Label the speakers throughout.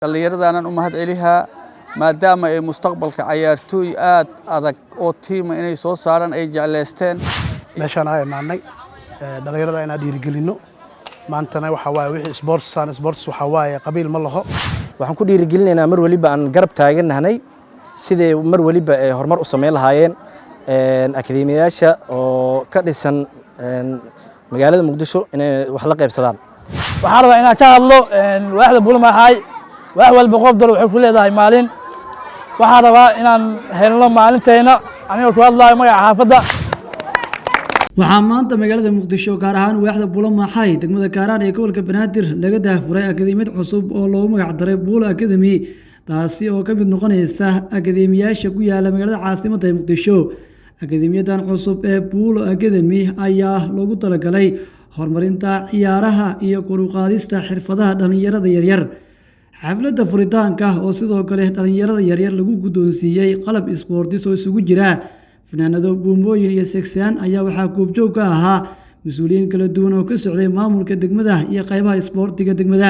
Speaker 1: dhalinyaradaana u mahad celiha maadaama ay mustaqbalka ciyaartooy aad adag oo tiim inay soo saaran ay jecleysteen
Speaker 2: meeshaan ay imaanay dhalinyarada inaan dhiirigelino maantana waxa waaye wixii sports waxa waaye qabiil ma laho
Speaker 3: waxaan ku dhiirigelinaynaa mar waliba aan garab taaganahay sidee mar waliba ay horumar u sameyn lahaayeen akademiyaasha oo ka dhisan magaalada Muqdisho inay wax la qaybsadaan
Speaker 4: waxaan rabaa inaan ka hadlo waaxda Buulamaxay wax walba qof dal wuxuu ku leedahay maalin waxaan rabaa inaan helno maalinteena aniga ku hadlayo magaca xaafadda
Speaker 5: waxaa maanta magaalada Muqdisho gaar ahaan waaxda Buulamaxay degmada Kaaraan ee gobolka Banaadir laga daafuray akademiyad cusub oo loogu magac daray Buul Academy taasi oo ka mid noqonaysa akademiyaasha ku yaala magaalada caasimadda Muqdisho akademiyadan cusub ee Buul Academy ayaa loogu talagalay horumarinta ciyaaraha iyo kor u qaadista xirfadaha dhalinyarada yaryar xafladda furitaanka oo sidoo kale dhalinyarada yaryar lagu guddoonsiiyay qalab isboortis oo isugu jira fanaanado buumooyin iyo seksiyaan ayaa waxaa goobjoog ka ahaa mas'uuliyiin kala duwan oo ka socday maamulka degmada iyo qaybaha isboortiga degmada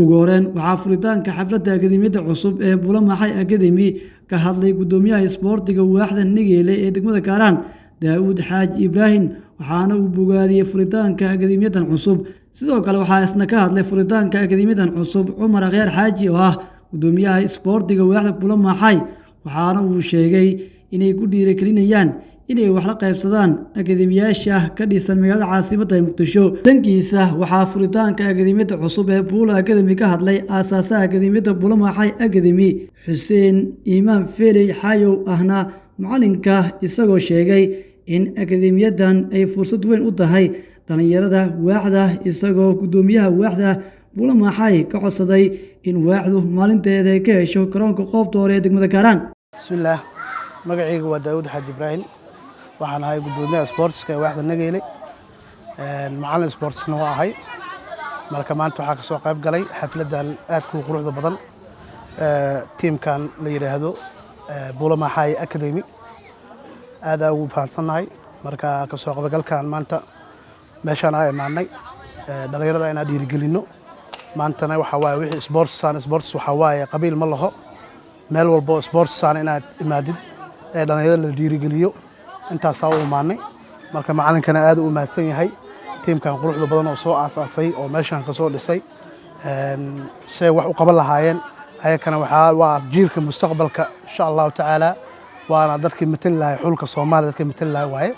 Speaker 5: ugu horreyn waxaa furitaanka xafladda akademiyadda cusub ee Buulamaxay Academy ka hadlay guddoomiyaha isboortiga waaxda Nigeele ee degmada Kaaraan Daawud Xaaji Ibraahim waxaana uu bogaadiyay furitaanka akademiyadan cusub sidoo kale waxaa isna ka hadlay furitaanka akademiyadan cusub Cumar Akhyar Xaaji oo ah guddoomiyaha isboortiga waaxda Buulamaxay waxaana uu sheegay inay ku dhiirigelinayaan inay wax la qaybsadaan akademiyaasha ka dhisan magaalada caasimadda Muqdisho dhankiisa waxaa furitaanka akademiyadda cusub ee Buul Academy ka hadlay aasaasaha akademiyadda Buulamaxay Academy Xuseen Imaan Feeley Xayow ahna macalinka isagoo sheegay in akademiyadan ay fursad weyn u tahay dhalinyarada waaxda isagoo guddoomiyaha waaxda Buulamaxay ka codsaday in waaxdu maalinteeda ay ka hesho garoonka qoobta hore ee degmada Kaaraan
Speaker 2: bismillaah magacaygu waa Daawud Xaaji Ibraahim waxaan ahay guddoomiyaha sportska ee waaxda Nigeele macallin sportsna waa ahay marka maanta waxaa ka soo qayb galay xafladan aad ku quruxda badan tiimkan la yiraahdo Buulamaxay Academy aad ugu faahfaahsanahay marka ka soo qaybgalkan maanta meeshaan ay imaanay dhalinyarada inaan dhiirigelino maantana waxa waaye wixii sports waxa waaye qabiil ma laho meel walba sports inaad imaadid dhalinyarada la dhiirigeliyo intaas u imaanay marka macallinkana aad u mahadsan yahay tiimkan quruxda badan oo soo aasaasay oo meeshaan ka soo dhisay shay wax u qaban lahaayeen ayakana waa jiilka mustaqbalka insha Allah taala waana dadkii matali lahay xulka Soomaaliya dadkii matali lahay waaye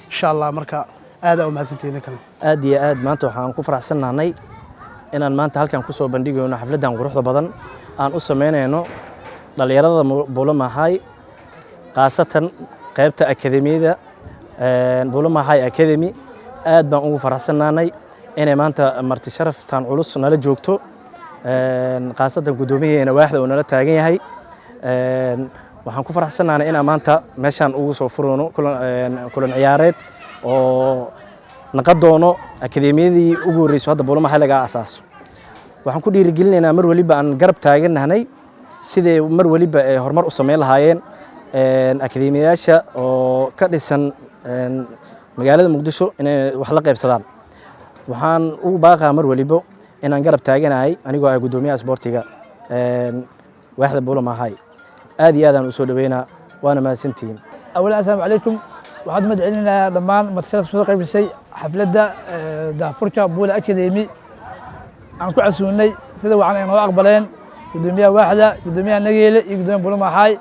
Speaker 2: insha Allah marka aad u mahadsantiin kan
Speaker 3: aad iyo aad maanta waxaan ku faraxsanahay inaan maanta halkan ku soo bandhigayno xafladan quruxda badan aan u sameynayno dhalinyarada Buulamaxay qaasatan qaybta akademiyada Buulamaxay Academy aad baan ugu faraxsanahay inay maanta marti sharaftan culus nala joogto qaasatan guddoomiyaheena waaxda oo nala taagan yahay waxaan ku faraxsanahay inaan maanta meeshaan ugu soo furno kulan ciyaareed oo naqad doono akademiyadii ugu horeysay hadda Buulamaxay laga aasaaso waxaan ku dhiirigelinaynaa mar waliba aan garab taaganahay sidee mar waliba ay horumar u sameyn lahaayeen akademiyaasha oo ka dhisan magaalada Muqdisho inay wax la qaybsadaan waxaan ugu baaqaa mar waliba inaan garab taaganahay anigoo ah guddoomiyaha isboortiga waaxda Buulamaxay aad iyo aad aan u soo dhaweynaa waana mahadsantihiin
Speaker 4: awlan assalaamu calaykum waxaad madcelinaa dhammaan martisalka soo qaybisay xafladda daafurka Buul Academy aan ku casuunay sida waxaan inoo aqbaleen guddoomiyaha waaxda guddoomiyaha Nigeele iyo guddoomiyaha Buulamaxay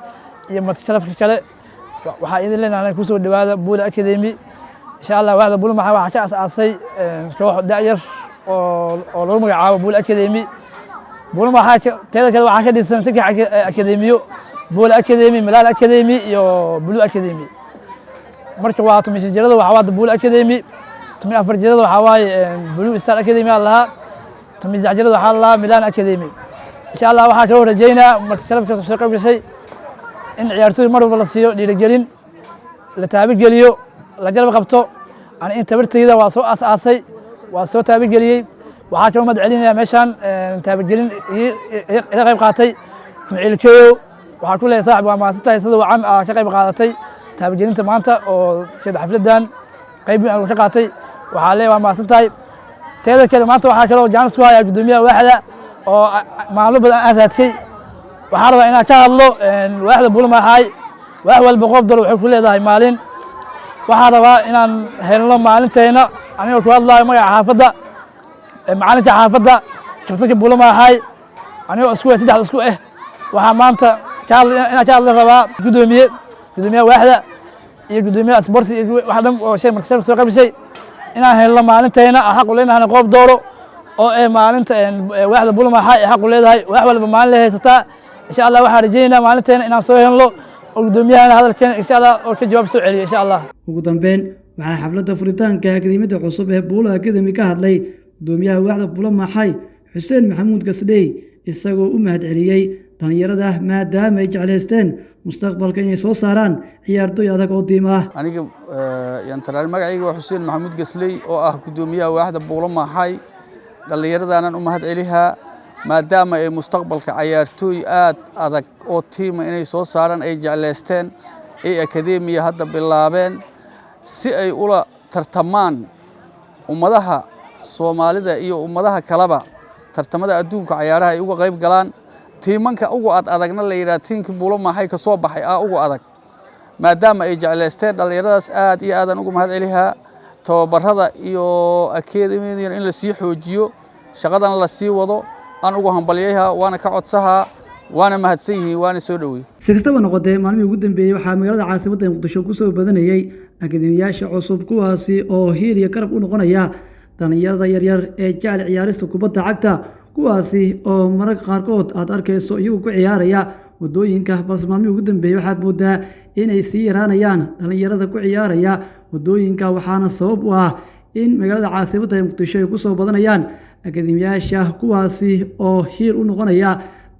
Speaker 4: iyo martisalka kale waxaa idin leenahay ku soo dhawaada Buul Academy insha Allah waaxda Buulamaxay waxa ka aasaasay koox da'yar oo lagu magacaabo Buul Academy Buulamaxay teeda kale waxa ka dhisan saddex akademiyo Buul Academy Milan Academy iyo Blue Academy marka waa tumisay jirada waxa waa Buul Academy tumisay afar jirada waxa waaye Blue Star Academy Allah tumisay jirada waxa Allah Milan Academy insha Allah waxa soo rajeynaa marka sharafka soo qaybgashay in ciyaartoy mar walba la siiyo dhiirigelin la taabigeliyo la garab qabto aan inta bartayda waa soo aasaasay waa soo taabigeliyay waxa ka mid celinaya meeshaan taabigelin ila qayb qaatay Ismaaciil waxa ku leeyahay saaxiib waa maasantay sida wacan ka qayb qaadatay taabigelinta maanta oo sida xafladan qayb aan ka qaatay waxa leeyahay waa maasantay teeda kale maanta waxa kale oo jaanis ku haya guddoomiyaha waaxda oo maalmo badan aan raadkay waxaan rabaa inaan ka hadlo waaxda Buulo Maxay wax walba qof dal waxay ku leedahay maalin waxaan rabaa inaan helno maalinteena aniga ku hadlayo magaca xaafadda maalinta xaafadda shaqada Buulo Maxay aniga isku saddex isku waxaa maanta inaan ka hadlo rabaa gudoomiyaha waaxda iyo gudoomiyaha sports iyo wax dhan oo shay markasta soo qabisay inaan helno maalinteena xaq u leenahay qof dooro oo maalinta waaxda Buulo Maxay xaq u leedahay wax walba maalin la haysataa insha Allah waxaan rajaynaynaa maalinteena inaan soo helno oo gudoomiyaha hadalkeena insha Allah oo ka jawaab soo celiyo insha Allah
Speaker 5: ugu dambeyn waxaa xafladda furitaanka akademiyada cusub ee Buulo Academy ka hadlay gudoomiyaha waaxda Buulo Maxay Xuseen Maxamuud Gasdey isagoo u mahadceliyay dhalinyarada maadaama ay jecleysteen mustaqbalka inay soo saaraan ciyaartoy adag oo diim ah
Speaker 1: aniga yantaral magacayga waa Xuseen Maxamuud Gasdey oo ah gudoomiyaha waaxda Buulo Maxay dhalinyaradaana u mahadcelihaa maadaama ay mustaqbalka ciyaartoy aad adag oo tiim inay soo saaraan ay jecleysteen ay akademiya hadda bilaabeen si ay ula tartamaan ummadaha Soomaalida iyo ummadaha kaleba tartamada adduunka ciyaaraha ay uga qayb galaan tiimanka ugu adagna la yiraahdo tiimka Buulo Maxay ka soo baxay ugu adag maadaama ay jecleysteen dhalinyaradaas aad iyo aadan ugu mahadcelihaa tababarada iyo akademiyada in la sii xoojiyo shaqadan la sii wado aan ugu hambalyahay waana ka codsaha waana mahadsan yihiin waana soo dhaweey
Speaker 5: si kastaba noqotay maalmihii ugu dambeeyay waxaa magaalada caasimadda Muqdisho ku soo badanayay akademiyaasha cusub kuwaasi oo hiil iyo karab u noqonaya dhalinyarada yaryar ee jecel ciyaarista kubadda cagta kuwaasi oo mararka qaarkood aad arkayso iyagu ku ciyaaraya wadooyinka balse maalmihii ugu dambeeyay waxaad moodaa inay sii yaraanayaan dhalinyarada ku ciyaaraya wadooyinka waxaana sabab u ah in magaalada caasimadda Muqdisho ay ku soo badanayaan akademiyaasha kuwaasi oo hiil u noqonaya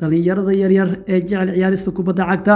Speaker 5: dhalinyarada yaryar ee jecel ciyaarista kubadda cagta